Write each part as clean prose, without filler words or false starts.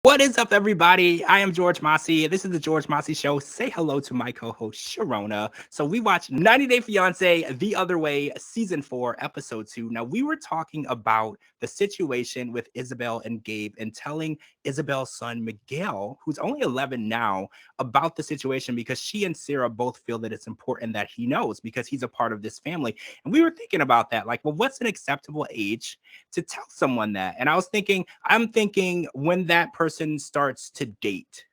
What is up, everybody? I am George Mossey. This is the George Mossey Show. Say hello to my co-host Cherona. So we watched 90 Day Fiance The Other Way, Season 4, Episode 2. Now, we were talking about the situation with Isabel and Gabe and telling Isabel's son, Miguel, who's only 11 now, about the situation because she and Sarah both feel that it's important that he knows because he's a part of this family. And we were thinking about that, like, well, what's an acceptable age to tell someone that? And I'm thinking when that person starts to date.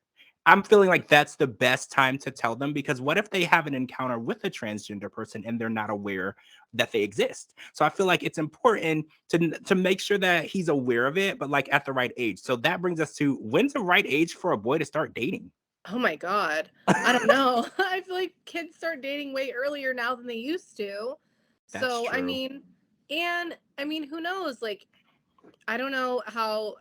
I'm feeling like that's the best time to tell them because what if they have an encounter with a transgender person and they're not aware that they exist? So I feel like it's important to make sure that he's aware of it, but like at the right age. So that brings us to when's the right age for a boy to start dating? Oh my God. I don't know. I feel like kids start dating way earlier now than they used to. That's So, true. who knows? Like, I don't know how,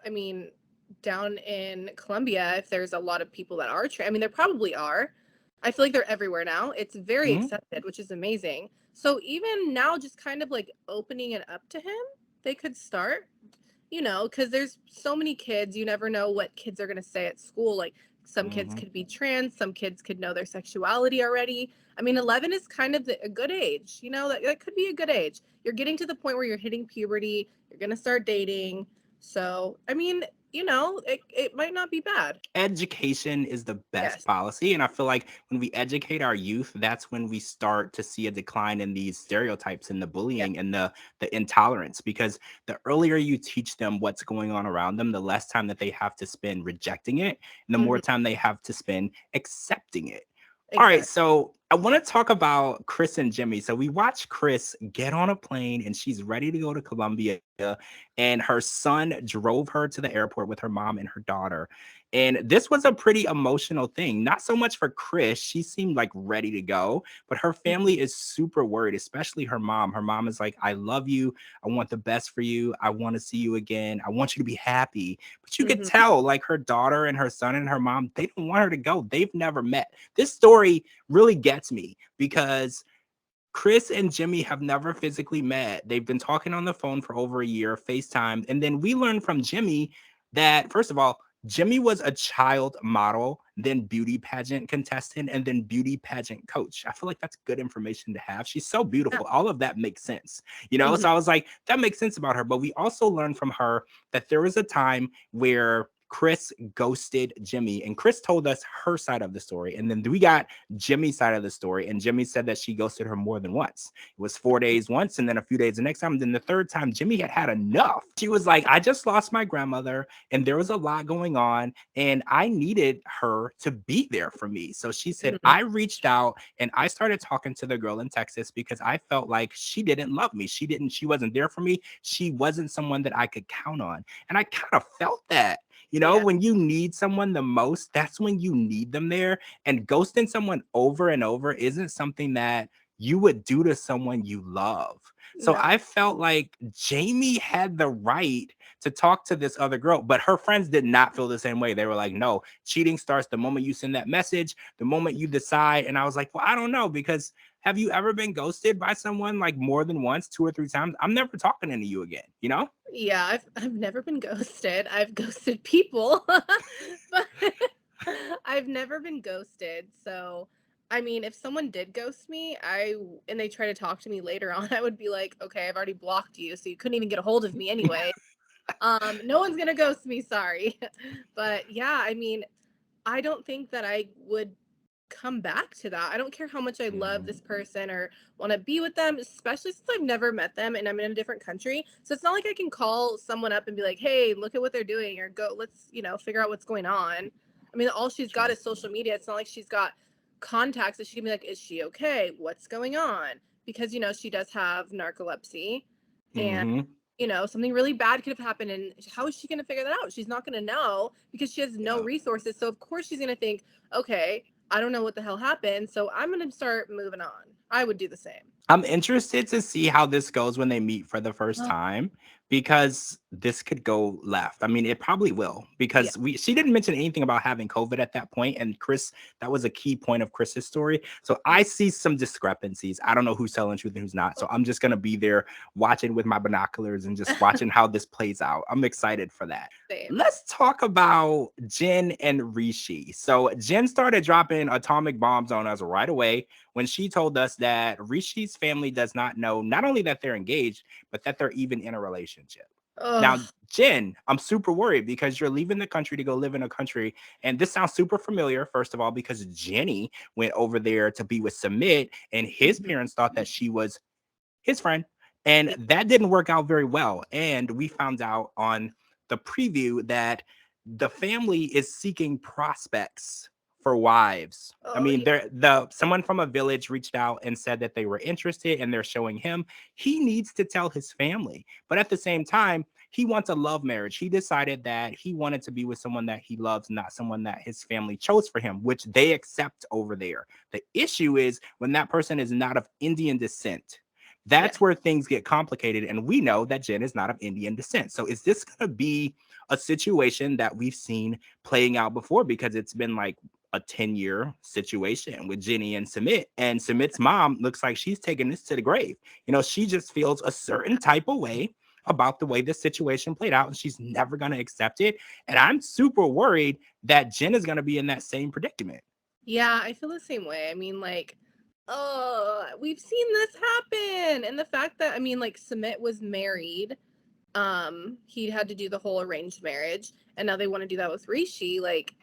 down in Colombia, if there's a lot of people that are trans. I mean, there probably are. I feel like they're everywhere now. It's very Mhm. accepted, which is amazing. So, even now, just kind of like opening it up to him, they could start, because there's so many kids. You never know what kids are going to say at school. Like, some kids Mhm. could be trans, some kids could know their sexuality already. I mean, 11 is kind of a good age. That could be a good age. You're getting to the point where you're hitting puberty, you're going to start dating. So, it might not be bad. Education is the best Yes. policy. And I feel like when we educate our youth, that's when we start to see a decline in these stereotypes and the Yeah. bullying and the intolerance. Because the earlier you teach them what's going on around them, the less time that they have to spend rejecting it, and the more Hmm. time they have to spend accepting it. All right, Exactly. so I want to talk about Chris and Jimmy. So we watched Chris get on a plane and she's ready to go to Colombia, and her son drove her to the airport with her mom and her daughter. And this was a pretty emotional thing. Not so much for Chris. She seemed like ready to go, but her Hmm. family is super worried, especially her mom. Her mom is like, I love you. I want the best for you. I want to see you again. I want you to be happy. But you could Hmm. tell, like, her daughter and her son and her mom, they don't want her to go. They've never met. This story really gets me because Chris and Jimmy have never physically met. They've been talking on the phone for over a year, FaceTime. And then we learned from Jimmy that, first of all, Jimmy was a child model, then beauty pageant contestant, and then beauty pageant coach. I feel like that's good information to have. She's so Yeah. beautiful. All of that makes sense, you know? Hmm. So I was like, that makes sense about her. But we also learned from her that there was a time where Chris ghosted Jimmy, and Chris told us her side of the story. And then we got Jimmy's side of the story, and Jimmy said that she ghosted her more than once. It was 4 days once, and then a few days the next time. And then the third time, Jimmy had had enough. She was like, I just lost my grandmother, and there was a lot going on, and I needed her to be there for me. So she said, Hmm. I reached out and I started talking to the girl in Texas because I felt like she didn't love me. She wasn't there for me. She wasn't someone that I could count on. And I kind of felt that. You know, Yeah. when you need someone the most, that's when you need them there. And ghosting someone over and over isn't something that you would do to someone you love. So No. I felt like Jamie had the right to talk to this other girl, but her friends did not feel the same way. They were like, no, cheating starts the moment you send that message, the moment you decide. And I was like, well, I don't know, because have you ever been ghosted by someone like more than once, two or three times? I'm never talking to you again, you know? Yeah, I've never been ghosted. I've ghosted people, but I've never been ghosted. So, I mean, if someone did ghost me, and they try to talk to me later on, I would be like, okay, I've already blocked you, so you couldn't even get a hold of me anyway. No one's gonna ghost me, sorry. But yeah, I mean, I don't think that I would come back to that. I don't care how much I love Mhm. this person or want to be with them, especially since I've never met them and I'm in a different country. So it's not like I can call someone up and be like, "Hey, look at what they're doing," or go, let's, figure out what's going on. I mean, all she's got True. is social media. It's not like she's got contacts that she can be like, "Is she okay? What's going on?" Because, she does have narcolepsy, and Hmm. something really bad could have happened. And how is she going to figure that out? She's not going to know because she has no Yeah. resources. So, of course, she's going to think, okay, I don't know what the hell happened. So, I'm going to start moving on. I would do the same. I'm interested to see how this goes when they meet for the first Oh, time because this could go left. I mean, it probably will Yeah. because she didn't mention anything about having COVID at that point, and Chris, that was a key point of Chris's story. So I see some discrepancies. I don't know who's telling truth and who's not. So I'm just gonna be there watching with my binoculars and just watching how this plays out. I'm excited for that. Same. Let's talk about Jen and Rishi. So Jen started dropping atomic bombs on us right away when she told us that Rishi's family does not know not only that they're engaged, but that they're even in a relationship. Now, Ugh. Jen, I'm super worried because you're leaving the country to go live in a country. And this sounds super familiar, first of all, because Jenny went over there to be with Submit, and his Mhm. parents thought that she was his friend. And Yeah. that didn't work out very well. And we found out on the preview that the family is seeking prospects for wives. I Oh mean, yeah. the someone from a village reached out and said that they were interested and they're showing him. He needs to tell his family. But at the same time, he wants a love marriage. He decided that he wanted to be with someone that he loves, not someone that his family chose for him, which they accept over there. The issue is when that person is not of Indian descent. Yeah. That's where things get complicated. And we know that Jen is not of Indian descent. So is this going to be a situation that we've seen playing out before? Because it's been like a 10-year situation with Jenny and Submit. And Submit's mom looks like she's taking this to the grave. You know, she just feels a certain type of way about the way this situation played out, and she's never going to accept it. And I'm super worried that Jen is going to be in that same predicament. Yeah, I feel the same way. I mean, like, oh, we've seen this happen. And the fact that, I mean, like, Submit was married. He had to do the whole arranged marriage, and now they want to do that with Rishi. Like,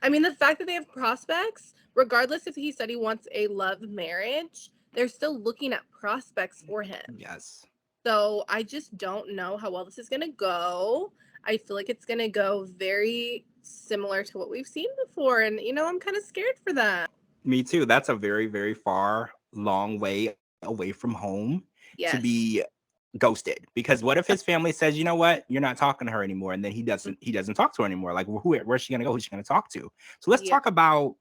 I mean, the fact that they have prospects, regardless if he said he wants a love marriage, they're still looking at prospects for him. Yes. So I just don't know how well this is going to go. I feel like it's going to go very similar to what we've seen before. And, I'm kind of scared for that. Me too. That's a very, very far, long way away from home to be Yes. ghosted. Because what if his family says, you know what, you're not talking to her anymore, and then he doesn't talk to her anymore? Like, where's she gonna go? Who's she gonna talk to? So let's Yeah. talk about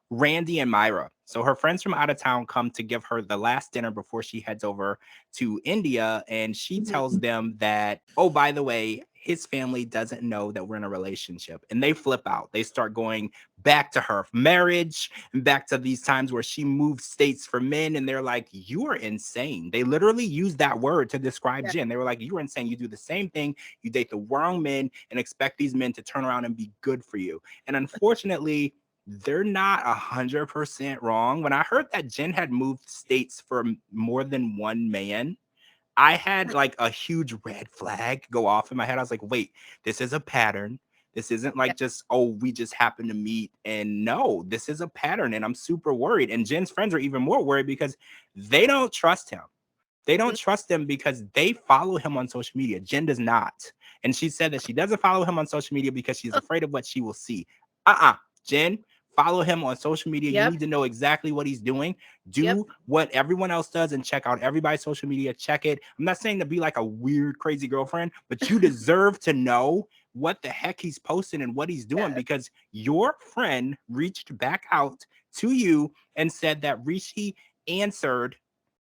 Randy and Myra. So her friends from out of town come to give her the last dinner before she heads over to India, and she tells Mhm. them that, oh, by the way, his family doesn't know that we're in a relationship. And they flip out. They start going back to her marriage and back to these times where she moved states for men. And they're like, you are insane. They literally used that word to describe Yeah. Jen. They were like, you are insane. You do the same thing. You date the wrong men and expect these men to turn around and be good for you. And unfortunately, they're not 100% wrong. When I heard that Jen had moved states for more than one man, I had like a huge red flag go off in my head. I was like, wait, this is a pattern. This isn't Yeah. like just, oh, we just happen to meet. And no, this is a pattern. And I'm super worried. And Jen's friends are even more worried because they don't trust him. They don't Mhm. trust him because they follow him on social media. Jen does not. And she said that she doesn't follow him on social media because she's Oh, afraid of what she will see. Uh-uh. Jen, follow him on social media. You yep. need to know exactly what he's doing. Yep. Do what everyone else does and check out everybody's social media. Check it. I'm not saying to be like a weird, crazy girlfriend, but you deserve to know what the heck he's posting and what he's doing Yes. because your friend reached back out to you and said that Rishi answered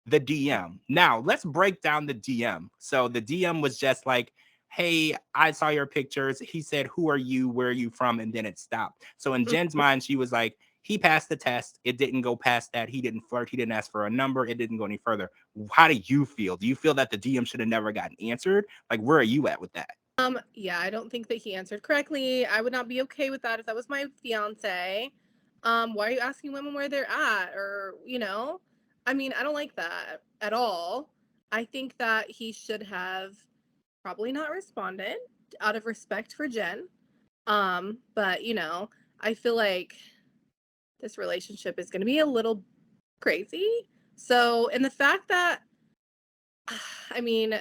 the DM. Now, let's break down the DM. So the DM was just like, hey, I saw your pictures. He said, who are you? Where are you from? And then it stopped. So in Jen's Mhm. mind, she was like, he passed the test. It didn't go past that. He didn't flirt. He didn't ask for a number. It didn't go any further. How do you feel? Do you feel that the DM should have never gotten answered? Like, where are you at with that? Yeah, I don't think that he answered correctly. I would not be okay with that if that was my fiance. Why are you asking women where they're at? I mean, I don't like that at all. I think that he should have probably not responded out of respect for Jen. But I feel like this relationship is going to be a little crazy. So, and the fact that, I mean,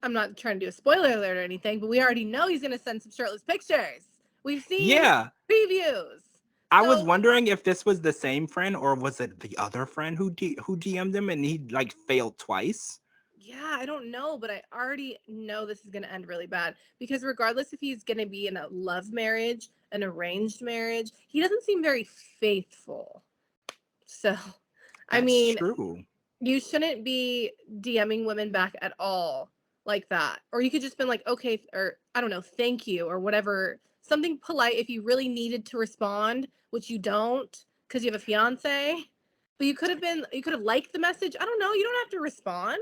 I'm not trying to do a spoiler alert or anything, but we already know he's going to send some shirtless pictures. We've seen Yeah. previews. I was So, wondering if this was the same friend or was it the other friend who DM'd him and he like failed twice? yeah, I don't know, but I already know this is going to end really bad because regardless if he's going to be in a love marriage, an arranged marriage, he doesn't seem very faithful. So, I That's mean, true. you shouldn't be DMing women back at all like that. Or you could just been like, okay, or I don't know, thank you or whatever. Something polite if you really needed to respond, which you don't because you have a fiance. But you could have liked the message. I don't know. You don't have to respond.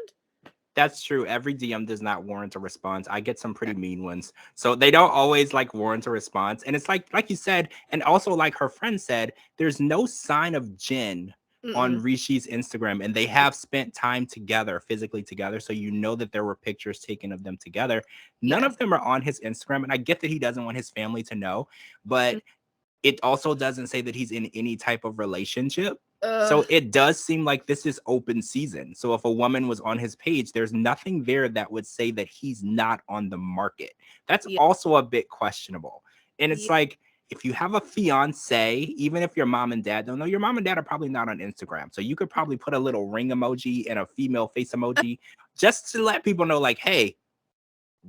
That's true. Every DM does not warrant a response. I get some pretty mean ones. So they don't always like warrant a response. And it's like you said, and also like her friend said, there's no sign of Jin on Mm-mm. Rishi's Instagram, and they have spent time together, physically together. So you know that there were pictures taken of them together. None Yes. of them are on his Instagram. And I get that he doesn't want his family to know, but it also doesn't say that he's in any type of relationship. Ugh. So it does seem like this is open season. So if a woman was on his page, there's nothing there that would say that he's not on the market. That's Yeah. also a bit questionable. And it's Yeah. like, if you have a fiance, even if your mom and dad don't know, your mom and dad are probably not on Instagram. So you could probably put a little ring emoji and a female face emoji just to let people know, like, hey,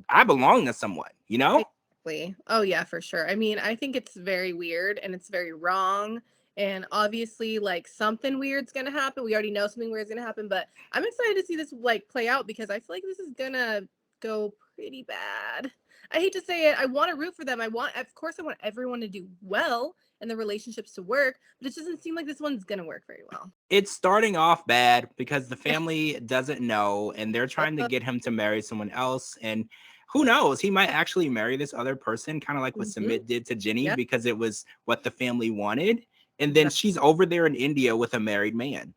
I belong to someone, you know? Exactly. Oh yeah, for sure. I mean, I think it's very weird and it's very wrong. And obviously, like something weird's gonna happen. We already know something weird's gonna happen, but I'm excited to see this like play out because I feel like this is gonna go pretty bad. I hate to say it. I want to root for them. Of course, I want everyone to do well and the relationships to work, but it doesn't seem like this one's gonna work very well. It's starting off bad because the family doesn't know and they're trying to Uh, get him to marry someone else. And who knows, he might actually marry this other person, kind of like what mhm. Submit did to Jenny Yeah, because it was what the family wanted. And then exactly. she's over there in India with a married man,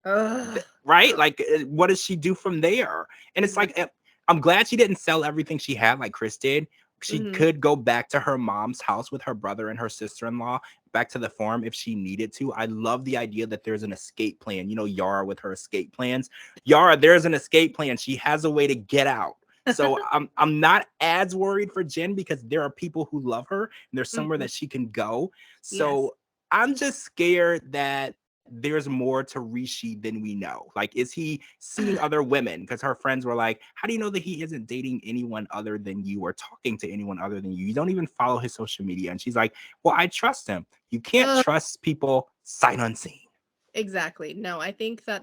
Ugh. right? Like, what does she do from there? And it's like, Exactly. I'm glad she didn't sell everything she had like Chris did. She Hmm. could go back to her mom's house with her brother and her sister-in-law, back to the farm if she needed to. I love the idea that there's an escape plan. You know, Yara with her escape plans. Yara, there's an escape plan. She has a way to get out. So I'm not as worried for Jen because there are people who love her and there's somewhere Hmm. that she can go. Yes. So I'm just scared that there's more to Rishi than we know. Like, is he seeing other women? Because her friends were like, how do you know that he isn't dating anyone other than you or talking to anyone other than you? You don't even follow his social media. And she's like, well, I trust him. You can't Ugh. trust people sight unseen. Exactly. No, I think that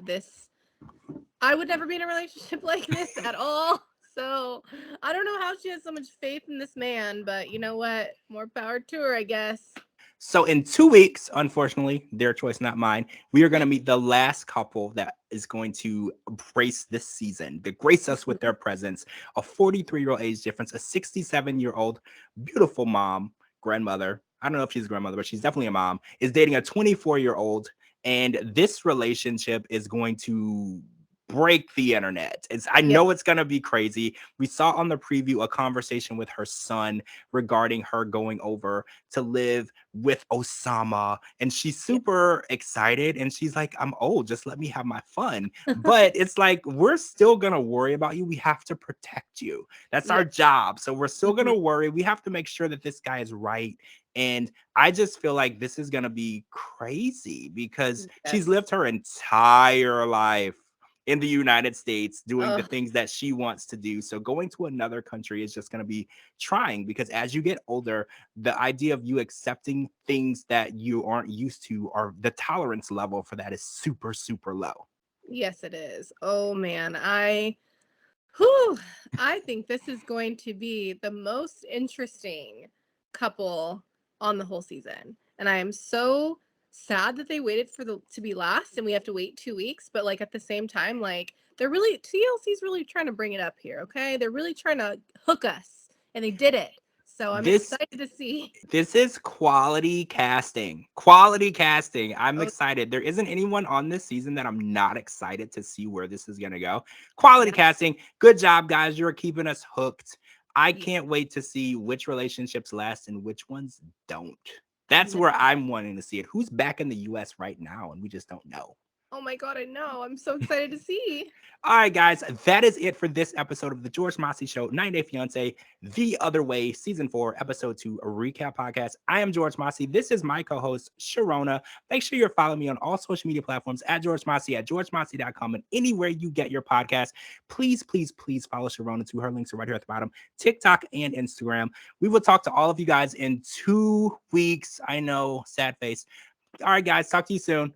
I would never be in a relationship like this at all. So I don't know how she has so much faith in this man, but you know what? More power to her, I guess. So in 2 weeks, unfortunately, their choice, not mine, we are going to meet the last couple that is going to grace this season, to grace us with Mhm. their presence. A 43-year-old age difference, a 67-year-old beautiful mom, grandmother. I don't know if she's a grandmother, but she's definitely a mom, is dating a 24-year-old. And this relationship is going to break the internet. I Yeah. know it's going to be crazy. We saw on the preview a conversation with her son regarding her going over to live with Osama. And she's Yeah. super excited. And she's like, I'm old. Just let me have my fun. But it's like, we're still going to worry about you. We have to protect you. That's our Yeah. job. So we're still going Hmm. to worry. We have to make sure that this guy is right. And I just feel like this is going to be crazy because she's Yes. lived her entire life in the United States doing the Oh, things that she wants to do. So going to another country is just going to be trying because as you get older, the idea of you accepting things that you aren't used to or the tolerance level for that is super, super low. yes, it is. Oh man, whew, I think this is going to be the most interesting couple on the whole season. And I am so sad that they waited for the to be last and we have to wait 2 weeks. But like at the same time, like they're really TLC's really trying to bring it up here, okay? They're really trying to hook us. And they did it. So I'm This excited to see. this is quality casting. Quality casting. I'm Oh excited. There isn't anyone on this season that I'm not excited to see where this is going to go. Quality yeah. casting. Good job, guys. You're keeping us hooked. I Yeah. can't wait to see which relationships last and which ones don't. That's No. where I'm wanting to see it. Who's back in the US right now and we just don't know. Oh my god, I know. I'm so excited to see. All right, guys, that is it for this episode of the George Mossey Show, 90 Day Fiance, The Other Way, Season 4, Episode 2, a recap podcast. I am George Mossey. This is my co host, Cherona. Make sure you're following me on all social media platforms at George Mossey, at georgemossey.com, and anywhere you get your podcast. Please, please, please follow Cherona too. Her links are right here at the bottom, TikTok and Instagram. We will talk to all of you guys in 2 weeks. I know, sad face. All right, guys, talk to you soon.